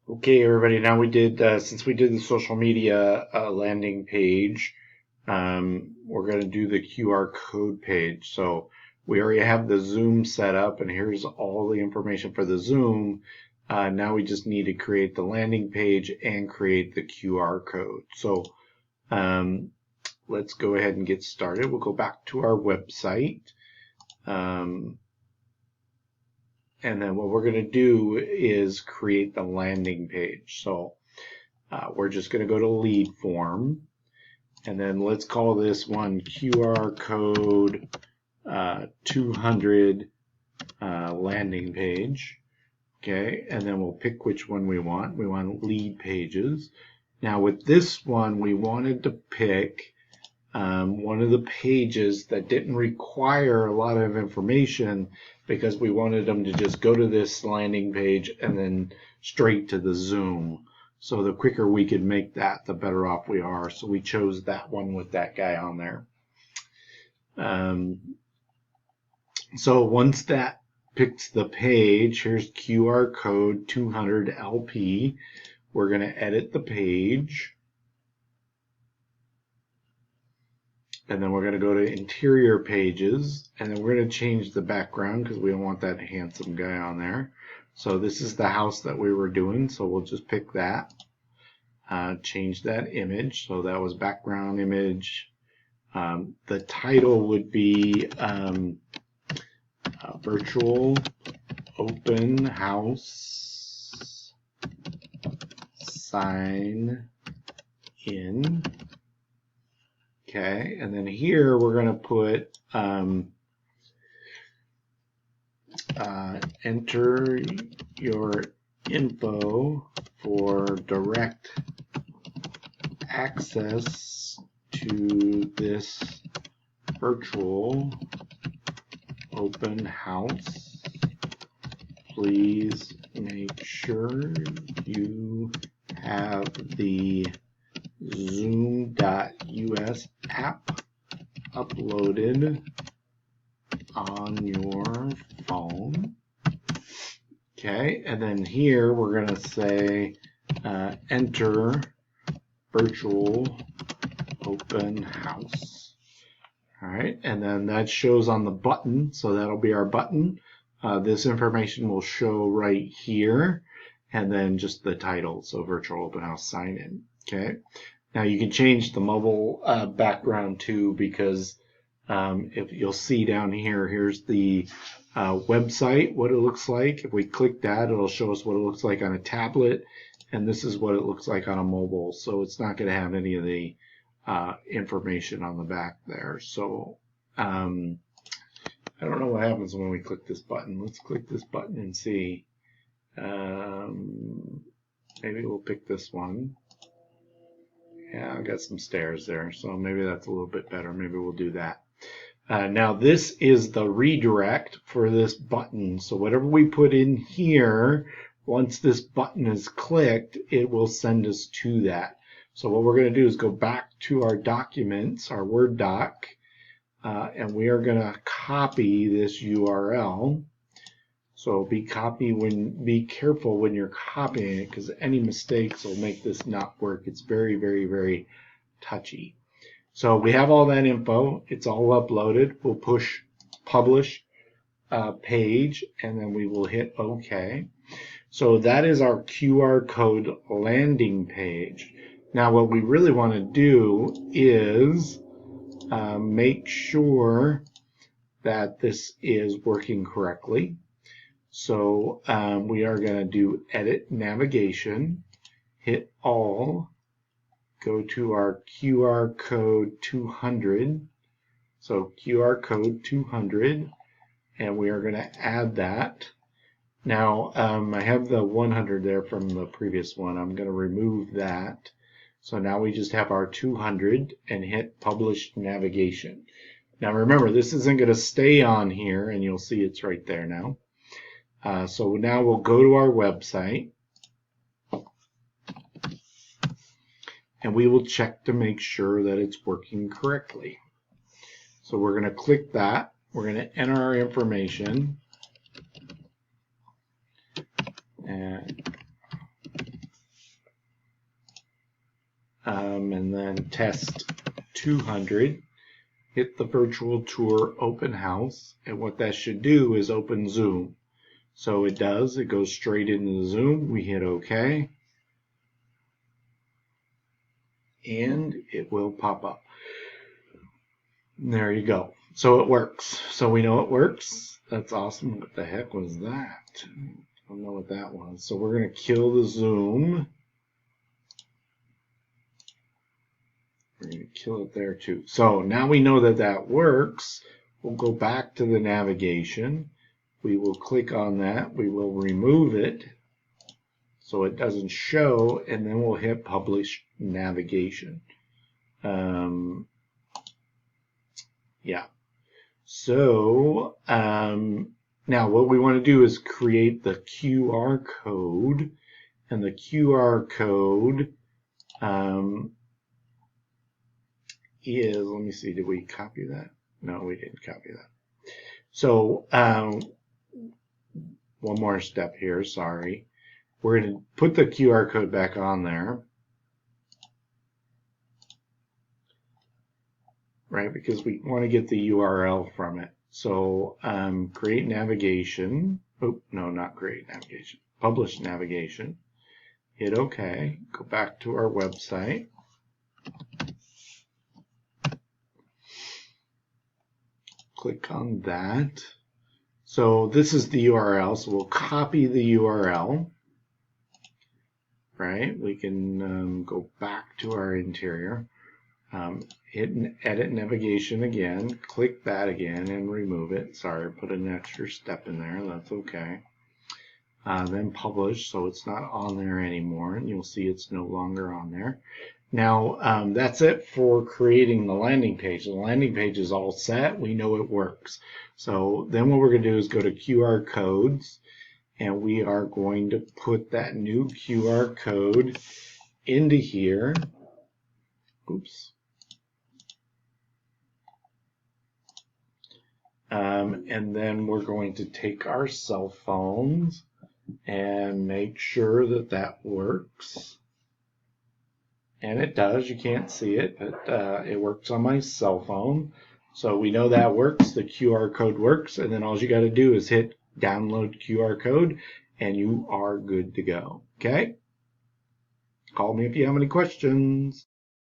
Okay, everybody. Now we did, since we did the social media landing page, we're going to do the QR code page. So we already have the Zoom set up, and here's all the information for the Zoom. Now we just need to create the landing page and create the QR code. So let's go ahead and get started. We'll go back to our website. And then what we're going to do is create the landing page. So we're just going to go to lead form. And then let's call this one QR code 200 landing page. Okay, and then we'll pick which one we want. We want lead pages. Now with this one, we wanted to pick one of the pages that didn't require a lot of information because we wanted them to just go to this landing page and then straight to the Zoom. So the quicker we could make that, the better off we are. So we chose that one with that guy on there. So once that picks the page, here's QR code 200 LP. We're going to edit the page. And then we're going to go to interior pages, and then we're going to change the background because we don't want that handsome guy on there. So this is the house that we were doing, so we'll just pick that, change that image. So that was background image. The title would be virtual open house sign in. Okay, and then here we're going to put enter your info for direct access to this virtual open house. Please make sure you have the Zoom.us app uploaded on your phone. Okay, and then here we're going to say enter virtual open house. All right, and then that shows on the button, so that'll be our button. This information will show right here, and then just the title, so virtual open house sign in. Okay, now you can change the mobile background too, because if you'll see down here, here's the website, what it looks like. If we click that, it'll show us what it looks like on a tablet, and this is what it looks like on a mobile. So it's not going to have any of the information on the back there. So I don't know what happens when we click this button. Let's click this button and see. Maybe we'll pick this one. Yeah, I got some stairs there, so maybe that's a little bit better. Maybe we'll do that. Now this is the redirect for this button. So whatever we put in here, once this button is clicked, it will send us to that. So what we're going to do is go back to our documents, our Word doc, and we are going to copy this URL. So be careful when you're copying it, because any mistakes will make this not work. It's very, very, very touchy. So we have all that info. It's all uploaded. We'll push publish page, and then we will hit OK. So that is our QR code landing page. Now what we really want to do is make sure that this is working correctly. So we are going to do edit navigation, hit all, go to our QR code 200. So QR code 200, and we are going to add that. Now I have the 100 there from the previous one. I'm going to remove that. So now we just have our 200 and hit publish navigation. Now remember, this isn't going to stay on here, and you'll see it's right there now. So now we'll go to our website, and we will check to make sure that it's working correctly. So we're going to click that. We're going to enter our information. And and then test 200. Hit the virtual tour open house, and what that should do is open Zoom. So it does, it goes straight into the Zoom. We hit OK, and it will pop up. There you go. So it works. So we know it works. That's awesome. What the heck was that? I don't know what that was. So we're going to kill the Zoom. We're going to kill it there too. So now we know that that works. We'll go back to the navigation. We will click on that. We will remove it so it doesn't show, and then we'll hit publish navigation. Yeah. So now what we want to do is create the QR code, and the QR code is, let me see, did we copy that? No, we didn't copy that. So one more step here, sorry. We're going to put the QR code back on there, right, because we want to get the URL from it. So create navigation. Oh, no, not create navigation. Publish navigation. Hit OK. Go back to our website. Click on that. So this is the URL. So we'll copy the URL. Right? We can go back to our interior. Hit edit navigation again, click that again and remove it. Sorry, put an extra step in there, that's okay. Then publish, so it's not on there anymore, and you'll see it's no longer on there. Now, that's it for creating the landing page. The landing page is all set, we know it works. So then what we're going to do is go to QR codes, and we are going to put that new QR code into here. Oops. And then we're going to take our cell phones and make sure that that works. And it does. You can't see it, but it works on my cell phone. So we know that works. The QR code works. And then all you got to do is hit download QR code and you are good to go. Okay? Call me if you have any questions.